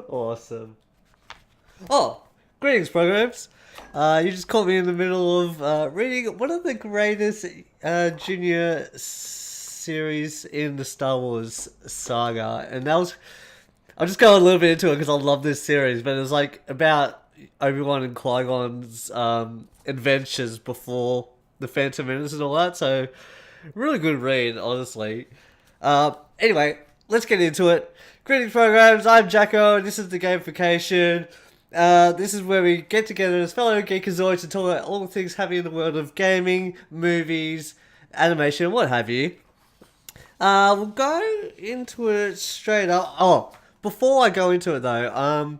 Awesome. Oh, greetings, programs. You just caught me in the middle of reading one of the greatest junior series in the Star Wars saga, and that was. I'll just go a little bit into it because I love this series, but it was like about Obi-Wan and Qui-Gon's adventures before the Phantom Menace and all that. So, really good read, honestly. Anyway, let's get into it. Greetings, programs. I'm Jacko, and this is the gamification. This is where we get together as fellow geekazoids to talk about all the things happening in the world of gaming, movies, animation, what have you. We'll go into it straight up. Oh, before I go into it though,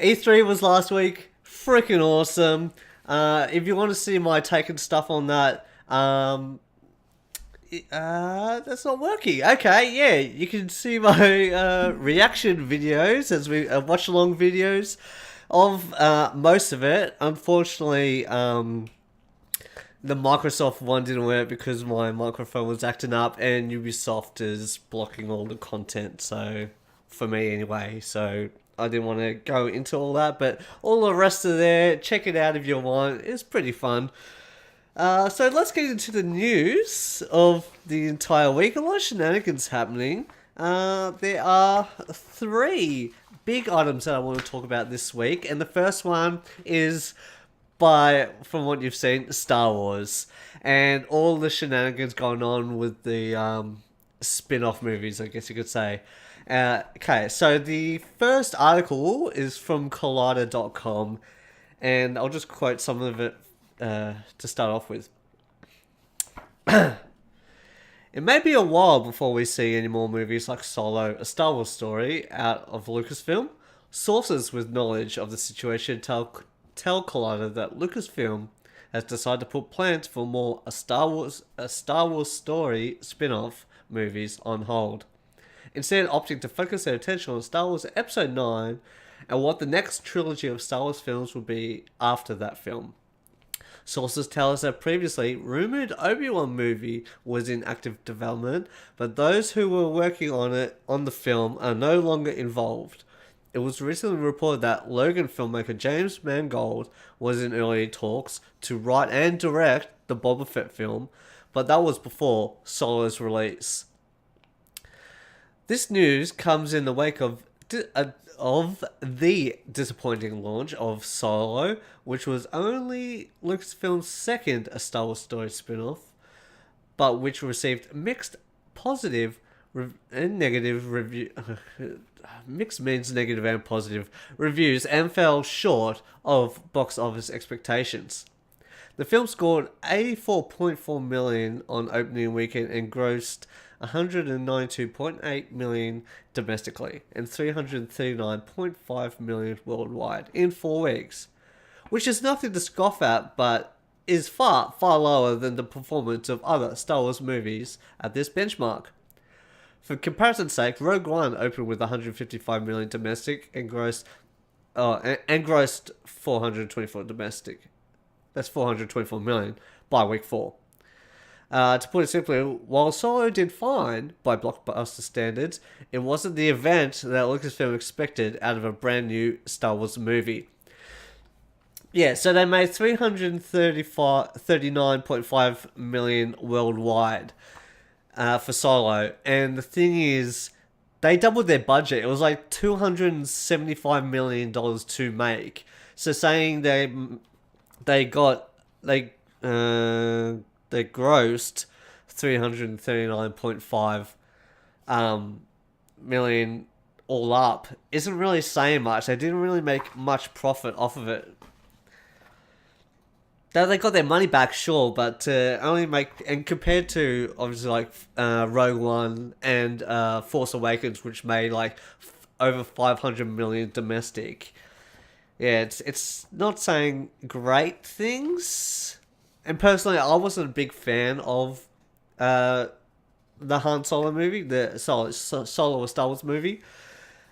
E3 was last week. Freaking awesome. If you want to see my take and stuff on that, that's not working. Okay, yeah, you can see my reaction videos as we watch along videos of most of it. Unfortunately, the Microsoft one didn't work because my microphone was acting up, and Ubisoft is blocking all the content. So, for me anyway, so I didn't want to go into all that, but all the rest of there, check it out if you want. It's pretty fun. So let's get into the news of the entire week. A lot of shenanigans happening. There are three big items that I want to talk about this week, and the first one is from what you've seen, Star Wars, and all the shenanigans going on with the spin-off movies, I guess you could say. Okay, so the first article is from Collider.com, and I'll just quote some of it to start off with. It may be a while before we see any more movies like Solo, a Star Wars story, out of Lucasfilm. Sources with knowledge of the situation tell Collider that Lucasfilm has decided to put plans for more a Star Wars story spin-off movies on hold, instead opting to focus their attention on Star Wars Episode 9 and what the next trilogy of Star Wars films will be after that film. Sources tell us that previously rumored Obi-Wan movie was in active development, but those who were working on the film are no longer involved. It was recently reported that Logan filmmaker James Mangold was in early talks to write and direct the Boba Fett film, but that was before Solo's release. This news comes in the wake of the disappointing launch of Solo, which was only Lucasfilm's second A Star Wars story spin-off, but which received mixed positive and negative review. Mixed means negative and positive reviews, and fell short of box office expectations. The film scored $84.4 million on opening weekend and grossed $192.8 million domestically and $339.5 million worldwide in 4 weeks, which is nothing to scoff at, but is far, far lower than the performance of other Star Wars movies at this benchmark. For comparison's sake, Rogue One opened with $155 million domestic and grossed 424 domestic. That's $424 million by week 4. To put it simply, while Solo did fine by blockbuster standards, it wasn't the event that Lucasfilm expected out of a brand new Star Wars movie. Yeah, so they made $39.5 million worldwide for Solo, and the thing is, they doubled their budget. It was like $275 million to make. So saying they grossed 339.5 million all up isn't really saying much. They didn't really make much profit off of it. They got their money back, sure, but to only make, and compared to obviously like Rogue One and Force Awakens, which made like over 500 million domestic, yeah, it's not saying great things. And personally, I wasn't a big fan of the Han Solo movie, the Solo Star Wars movie.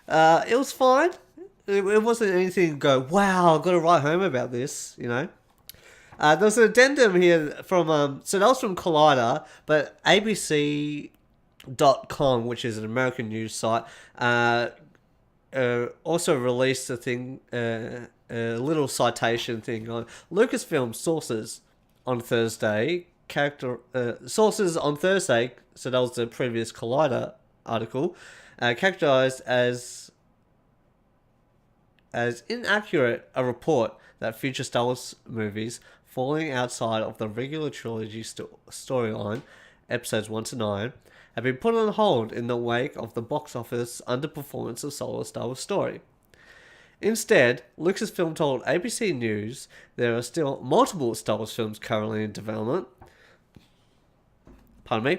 It was fine. It wasn't anything to go, wow, I've got to write home about this, you know. There's an addendum here from, so that was from Collider, but ABC.com, which is an American news site, also released a little citation thing on Lucasfilm sources on Thursday. Sources on Thursday, so that was the previous Collider article, characterized as inaccurate a report that future Star Wars movies falling outside of the regular trilogy storyline, episodes 1 to 9, have been put on hold in the wake of the box office underperformance of Solo Star Wars story. Instead, Lucasfilm told ABC News there are still multiple Star Wars films currently in development. Pardon me.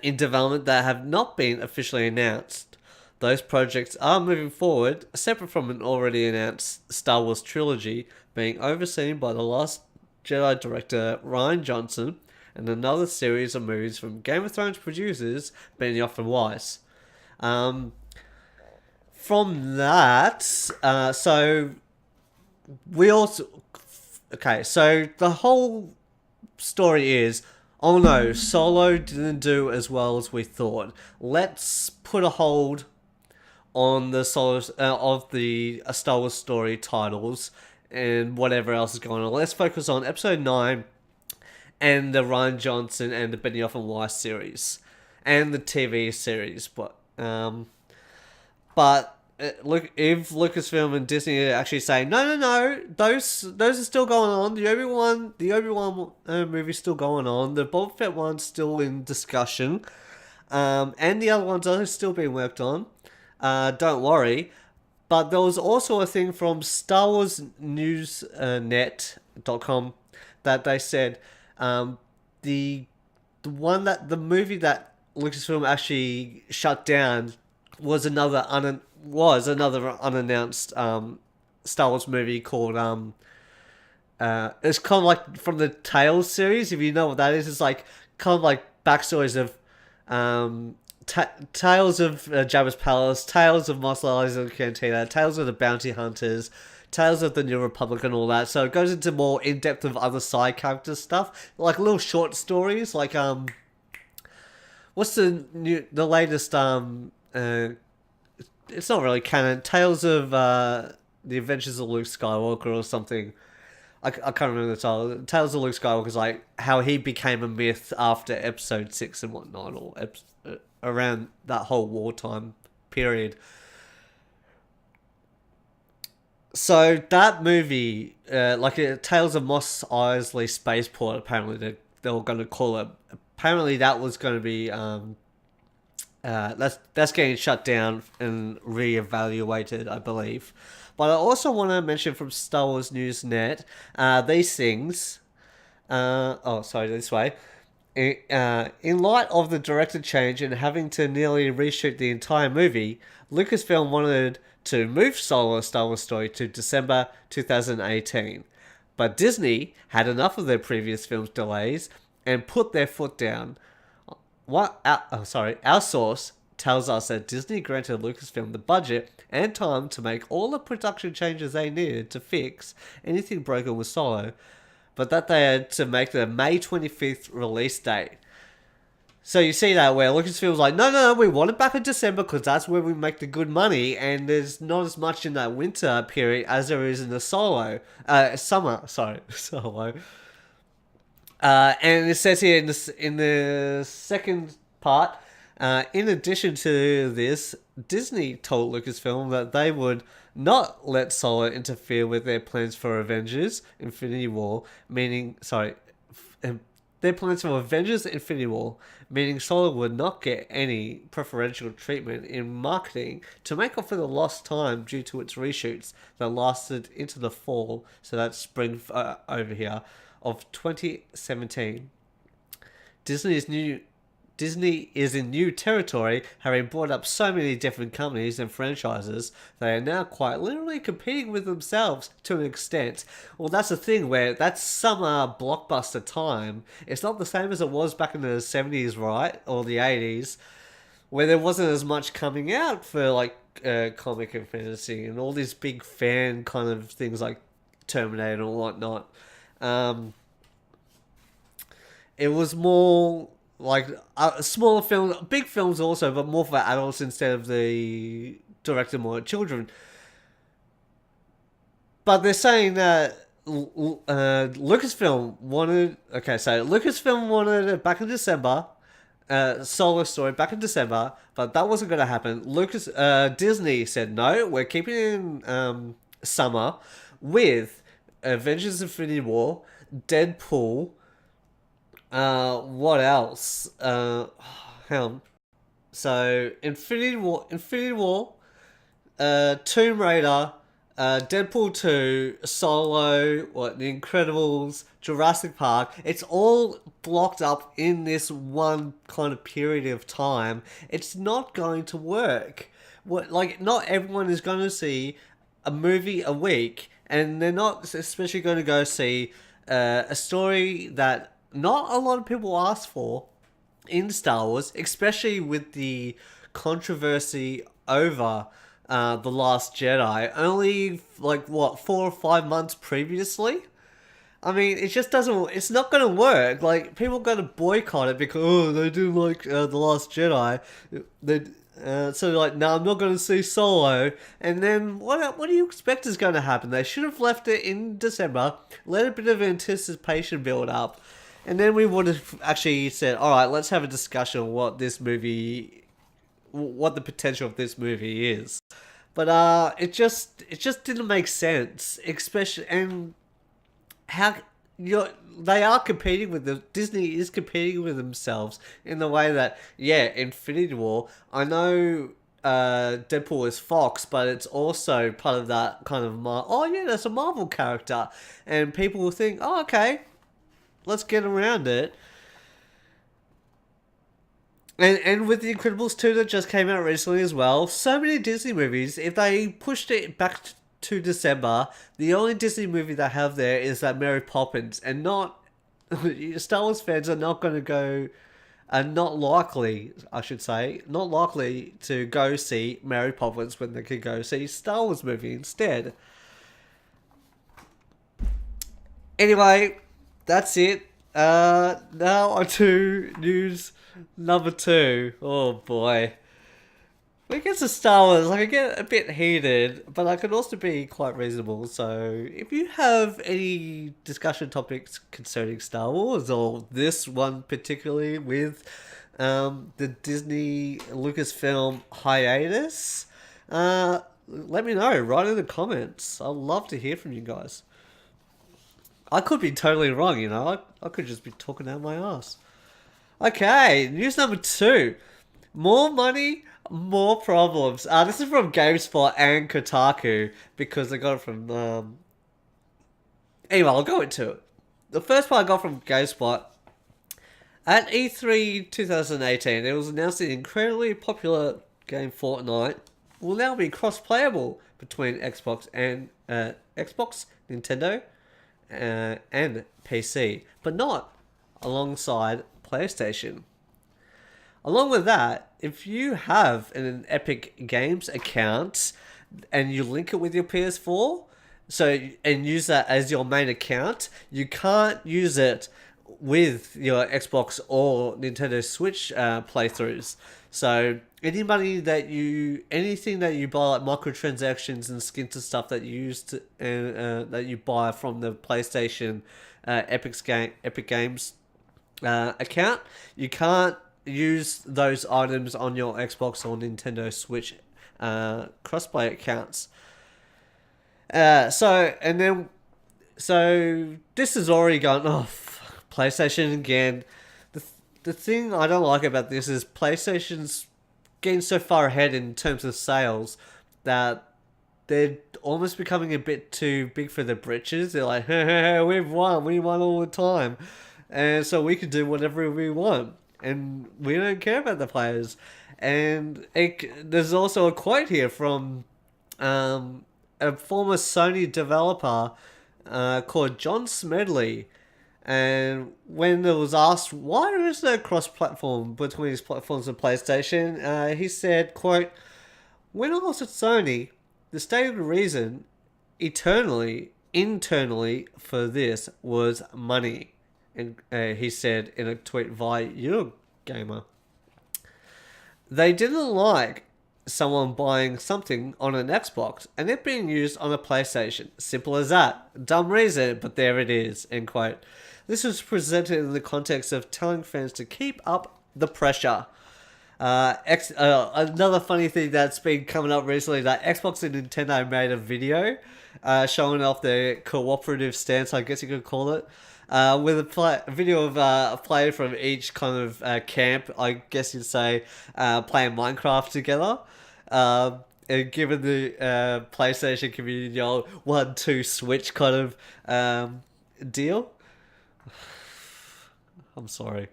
In development that have not been officially announced. Those projects are moving forward, separate from an already announced Star Wars trilogy being overseen by the Last Jedi director Rian Johnson and another series of movies from Game of Thrones producers Benioff and Weiss. From that, so we also... Okay, so the whole story is, oh no, Solo didn't do as well as we thought. Let's put a hold on the of the Star Wars story titles and whatever else is going on. Let's focus on Episode 9 and the Rian Johnson and the Benioff and Weiss series and the TV series. But look, if Lucasfilm and Disney are actually saying no, those are still going on. The Obi-Wan movie's still going on. The Boba Fett one's still in discussion, and the other ones are still being worked on. Don't worry. But there was also a thing from Star Wars Newsnet.com that they said the movie that Lucasfilm actually shut down was another unannounced Star Wars movie called it's kind of like from the Tales series. If you know what that is, it's like kind of like backstories of Tales of Jabba's Palace, Tales of Mos Eisley Cantina, Tales of the Bounty Hunters, Tales of the New Republic, and all that. So it goes into more in depth of other side character stuff, like little short stories. Like what's the latest it's not really canon. Tales of the Adventures of Luke Skywalker or something. I can't remember the title. Tales of Luke Skywalker is like how he became a myth after Episode 6 and whatnot, or around that whole wartime period. So that movie, Tales of Mos Eisley Spaceport, apparently they were going to call it. Apparently that was going to be that's getting shut down and reevaluated, I believe. But I also want to mention from Star Wars Newsnet, these things. This way. In light of the director change and having to nearly reshoot the entire movie, Lucasfilm wanted to move Solo Star Wars story to December 2018. But Disney had enough of their previous film's delays and put their foot down. Our source tells us that Disney granted Lucasfilm the budget and time to make all the production changes they needed to fix anything broken with Solo, but that they had to make the May 25th release date. So you see that where Lucasfilm's like, no, we want it back in December because that's where we make the good money, and there's not as much in that winter period as there is in the summer. Solo. And it says here in the second part, in addition to this, Disney told Lucasfilm that they would not let Solo interfere with their plans for Avengers Infinity War, meaning Solo would not get any preferential treatment in marketing to make up for the lost time due to its reshoots that lasted into the fall, so that's spring over here, of 2017. Disney is in new territory, having brought up so many different companies and franchises. They are now quite literally competing with themselves to an extent. Well, that's the thing where that's summer blockbuster time. It's not the same as it was back in the 70s, right? Or the 80s, where there wasn't as much coming out for like comic and fantasy and all these big fan kind of things like Terminator and whatnot. It was more like smaller films, big films also, but more for adults instead of the directed more at children. But they're saying that Lucasfilm wanted. Okay, so Lucasfilm wanted it back in December. Solo story back in December, but that wasn't going to happen. Disney said no. We're keeping it in summer with Avengers: Infinity War, Deadpool. What else? Hang on. So Infinity War, Tomb Raider, Deadpool 2, Solo, The Incredibles, Jurassic Park. It's all blocked up in this one kind of period of time. It's not going to work. Not everyone is going to see a movie a week, and they're not especially going to go see a story that not a lot of people ask for in Star Wars, especially with the controversy over The Last Jedi, only 4 or 5 months previously. I mean, it just doesn't. It's not going to work. Like, people are going to boycott it because they do like The Last Jedi. No, I'm not going to see Solo. And then what do you expect is going to happen? They should have left it in December, let a bit of anticipation build up, and then we would have actually said, all right, let's have a discussion on what the potential of this movie is. But it just didn't make sense, especially and how they are competing with Disney is competing with themselves in the way that Infinity War. I know Deadpool is Fox, but it's also part of that kind of that's a Marvel character, and people will think, oh, okay, let's get around it. And with The Incredibles 2 that just came out recently as well, so many Disney movies, if they pushed it back to December, the only Disney movie they have there is that Mary Poppins, and not Star Wars fans are not going to go, are not likely, I should say, not likely to go see Mary Poppins when they could go see Star Wars movie instead. Anyway, that's it. Now on to news number 2. Oh boy. When it gets to Star Wars, I can get a bit heated, but I can also be quite reasonable. So if you have any discussion topics concerning Star Wars, or this one particularly with the Disney Lucasfilm hiatus, let me know. Write in the comments. I'd love to hear from you guys. I could be totally wrong, I could just be talking out my ass. Okay, news number 2. More money, more problems. This is from GameSpot and Kotaku, because I got it from... Anyway, I'll go into it. The first part I got from GameSpot. At E3 2018, it was announced the incredibly popular game Fortnite will now be cross-playable between Xbox, Nintendo, and PC, but not alongside PlayStation. Along with that, if you have an Epic Games account and you link it with your PS4, and use that as your main account, you can't use it with your Xbox or Nintendo Switch playthroughs. So anything that you buy, like microtransactions and skins and stuff that you use that you buy from the PlayStation Epic Games account, you can't use those items on your Xbox or Nintendo Switch crossplay accounts. So this is already gone off. PlayStation again. The thing I don't like about this is PlayStation's getting so far ahead in terms of sales that they're almost becoming a bit too big for their britches. They're like, hey, we won all the time, and so we can do whatever we want, and we don't care about the players. And there's also a quote here from a former Sony developer called John Smedley. And when it was asked why there is no cross-platform between his platforms and PlayStation, he said, quote, "When I was at Sony, the stated reason internally for this was money." And he said in a tweet via gamer. They didn't like someone buying something on an Xbox and it being used on a PlayStation. Simple as that. Dumb reason, but there it is. End quote. This was presented in the context of telling fans to keep up the pressure. Another funny thing that's been coming up recently, that Xbox and Nintendo made a video showing off their cooperative stance, I guess you could call it, with a video of a player from each kind of camp, I guess you'd say, playing Minecraft together. And given the PlayStation community, 1-2 switch kind of deal. I'm sorry.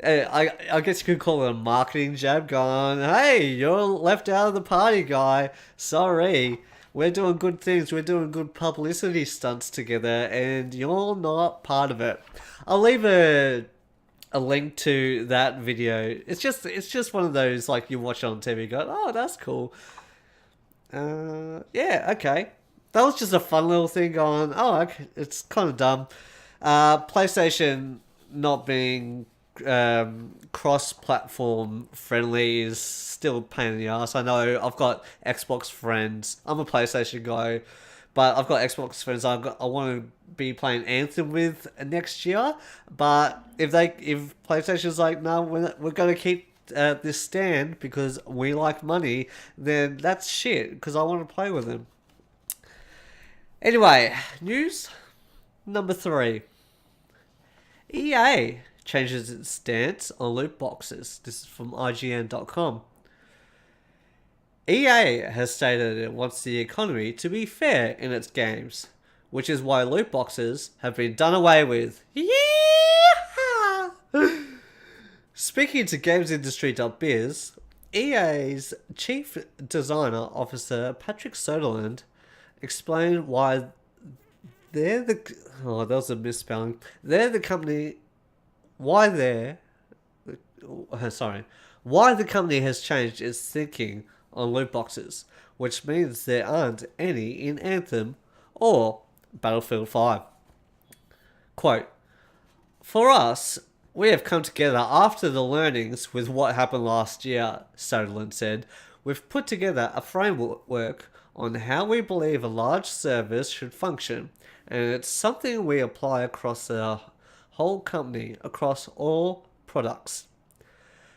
I guess you could call it a marketing jab, going, hey, you're left out of the party, guy. Sorry. We're doing good things. We're doing good publicity stunts together, and you're not part of it. I'll leave a link to that video. It's just one of those, like, you watch it on TV and go, oh, that's cool. Yeah, okay. That was just a fun little thing going, oh, okay, it's kind of dumb. PlayStation not being cross-platform friendly is still a pain in the ass. I know I've got Xbox friends. I'm a PlayStation guy, but I've got Xbox friends I want to be playing Anthem with next year. But if PlayStation's like, no, we're going to keep this stand because we like money, then that's shit because I want to play with them. Anyway, news number 3. EA changes its stance on loot boxes. This is from IGN.com. EA has stated it wants the economy to be fair in its games, which is why loot boxes have been done away with. Yeehaw! Speaking to GamesIndustry.biz, EA's Chief Designer Officer Patrick Soderlund explained why they're the... Oh, that was a misspelling. They're the company... Why the company has changed its thinking on loot boxes, which means there aren't any in Anthem or Battlefield 5. Quote, for us, we have come together after the learnings with what happened last year, Soderlund said. We've put together a framework on how we believe a large service should function, and it's something we apply across the whole company, across all products.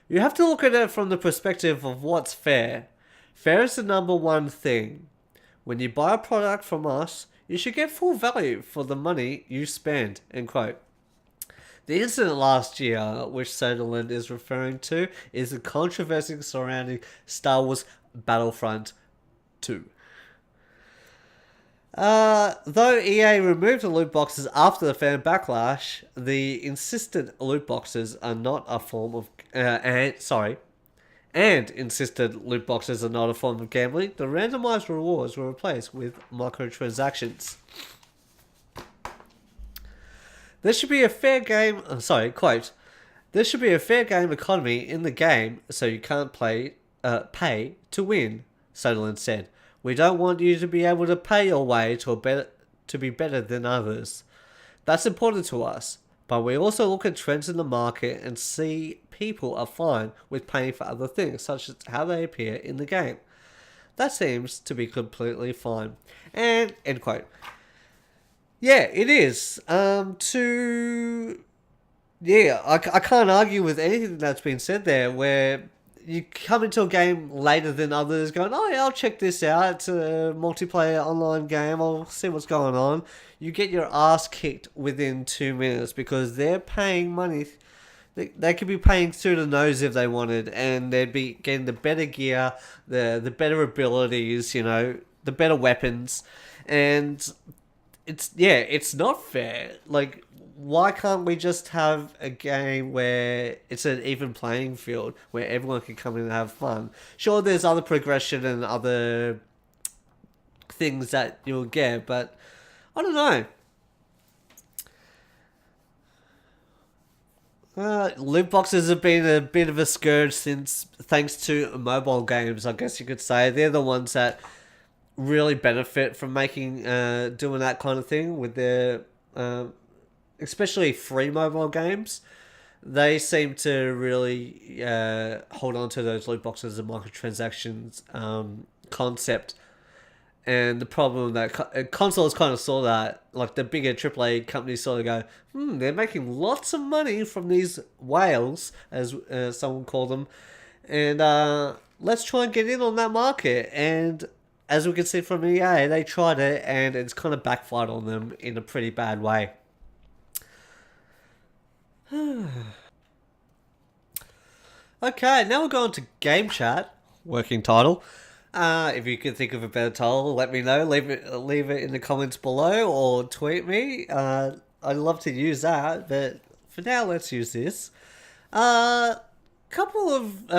You have to look at it from the perspective of what's fair. Fair is the number one thing. When you buy a product from us, you should get full value for the money you spend, end quote. The incident last year, which Soderlund is referring to, is the controversy surrounding Star Wars Battlefront 2. Though EA removed the loot boxes after the fan backlash, the insisted loot boxes are not a form of insisted loot boxes are not a form of gambling. The randomized rewards were replaced with microtransactions. There should be a fair game. Quote. There should be a fair game economy in the game, so you can't pay to win, Soderlund said. We don't want you to be able to pay your way to be better than others. That's important to us, but we also look at trends in the market and see people are fine with paying for other things, such as how they appear in the game. That seems to be completely fine. And, end quote. Yeah, it is. I can't argue with anything that's been said there, where you come into a game later than others going, oh yeah, I'll check this out. It's a multiplayer online game. I'll see what's going on. You get your ass kicked within 2 minutes because they're paying money. They could be paying through the nose if they wanted, and they'd be getting the better gear, the better abilities, the better weapons. And it's not fair. Like, why can't we just have a game where it's an even playing field, where everyone can come in and have fun? Sure, there's other progression and other things that you'll get, but I don't know. Loot boxes have been a bit of a scourge thanks to mobile games, I guess you could say. They're the ones that really benefit from doing that kind of thing with their especially free mobile games, they seem to really hold on to those loot boxes and microtransactions concept. And the problem that consoles kind of saw that, like the bigger AAA companies sort of go, they're making lots of money from these whales, as someone called them, and let's try and get in on that market. And as we can see from EA, they tried it, and it's kind of backfired on them in a pretty bad way. Okay, now we're going to Game Chat, working title. If you can think of a better title, let me know. Leave it in the comments below or tweet me. I'd love to use that, but for now, let's use this. Couple of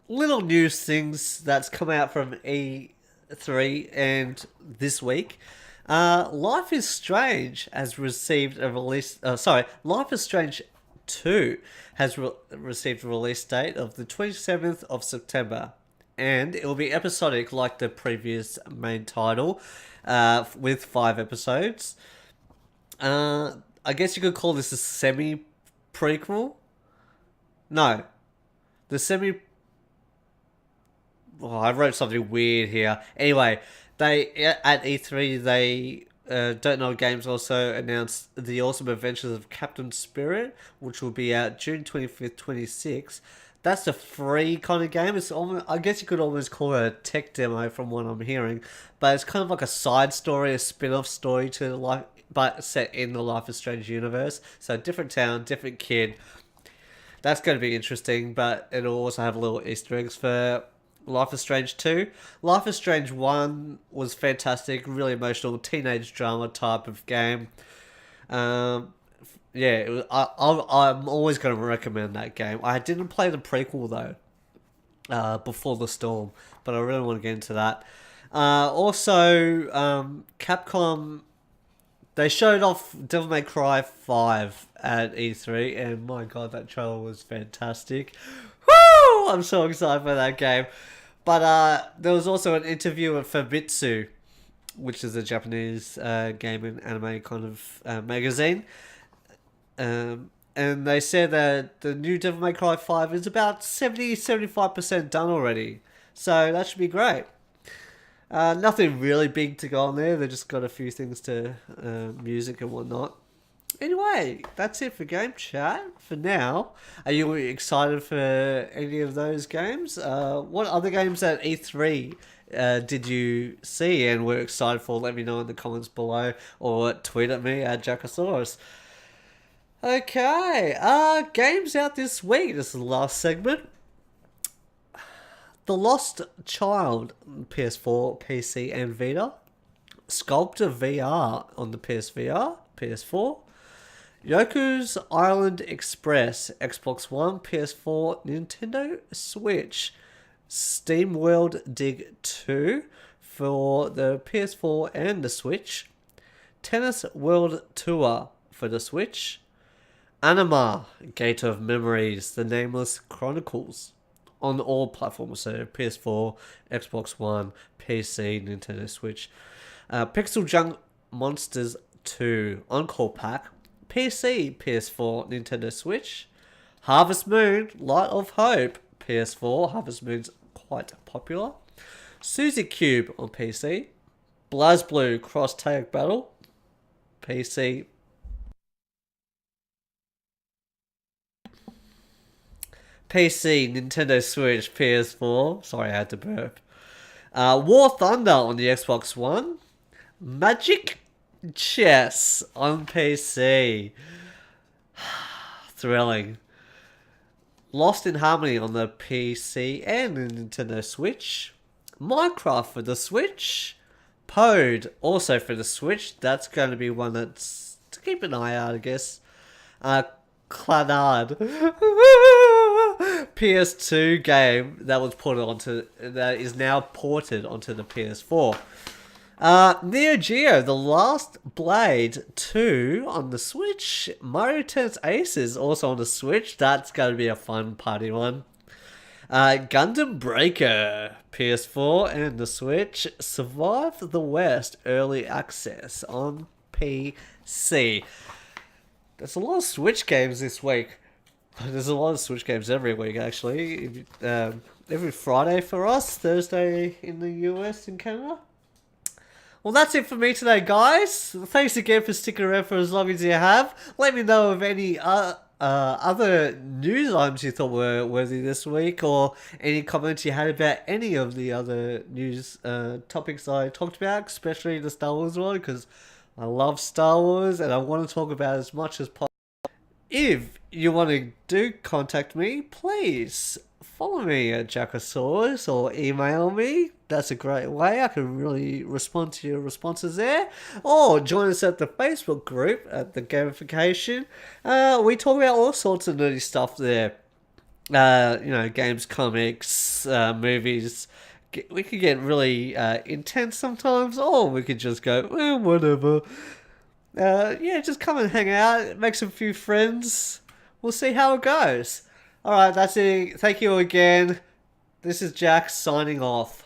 little news things that's come out from E3 and this week. Life is Strange has received a release. Life is Strange 2 has received a release date of the 27th of September. And it will be episodic like the previous main title, with 5 episodes. I guess you could call this a semi-prequel. No. The semi... Oh, I wrote something weird here. Anyway, at E3, they... Don't Know Games also announced The Awesome Adventures of Captain Spirit, which will be out June 25th, 26th. That's a free kind of game. It's almost, I guess you could almost call it a tech demo from what I'm hearing. But it's kind of like a side story, a spin-off story to life, but set in the Life is Strange universe. So different town, different kid. That's going to be interesting, but it'll also have little Easter eggs for Life is Strange 2. Life is Strange 1 was fantastic, really emotional, teenage drama type of game. Yeah, it was, I'm always going to recommend that game. I didn't play the prequel, though, Before the Storm, but I really want to get into that. Also, Capcom, they showed off Devil May Cry 5 at E3, and my god, that trailer was fantastic. Woo! I'm so excited for that game. But there was also an interview with Famitsu, which is a Japanese game and anime kind of magazine. And they said that the new Devil May Cry 5 is about 70-75% done already. So that should be great. Nothing really big to go on there. They just got a few things to music and whatnot. Anyway, that's it for Game Chat for now. Are you excited for any of those games? What other games at E3 did you see and were excited for? Let me know in the comments below or tweet at me at Jackosaurus. Okay, games out this week. This is the last segment. The Lost Child on PS4, PC, and Vita. Sculptor VR on the PSVR, PS4. Yoku's Island Express, Xbox One, PS4, Nintendo Switch. Steam World Dig 2 for the PS4 and the Switch. Tennis World Tour for the Switch. Anima, Gate of Memories, The Nameless Chronicles on all platforms, so PS4, Xbox One, PC, Nintendo Switch. Pixel Junk Monsters 2 Encore Pack, PC, PS4, Nintendo Switch. Harvest Moon, Light of Hope, PS4, Harvest Moon's quite popular. Suzy Cube on PC. BlazBlue Cross Tag Battle, PC. PC, Nintendo Switch, PS4. Sorry, I had to burp. War Thunder on the Xbox One. Magic Chess on PC. Thrilling. Lost in Harmony on the PC and the Nintendo Switch. Minecraft for the Switch. Pode also for the Switch. That's going to be one that's to keep an eye out, I guess. Clannad. PS2 game that was that is now ported onto the PS4. Neo Geo, The Last Blade 2 on the Switch. Mario Tennis Aces also on the Switch. That's going to be a fun party one. Gundam Breaker, PS4 and the Switch. Survive the West Early Access on PC. There's a lot of Switch games this week. There's a lot of Switch games every week, actually. Every Friday for us, Thursday in the US and Canada. Well, that's it for me today, guys. Thanks again for sticking around for as long as you have. Let me know of any other news items you thought were worthy this week, or any comments you had about any of the other news topics I talked about, especially the Star Wars one, because I love Star Wars and I want to talk about as much as possible. If you want to contact me, please follow me at Jackosaurus or email me. That's a great way. I can really respond to your responses there. Or join us at the Facebook group at the Gamification. We talk about all sorts of nerdy stuff there. Games, comics, movies. We could get really intense sometimes, or we could just go, whatever. Just come and hang out, make some few friends. We'll see how it goes. Alright, that's it. Thank you again. This is Jack signing off.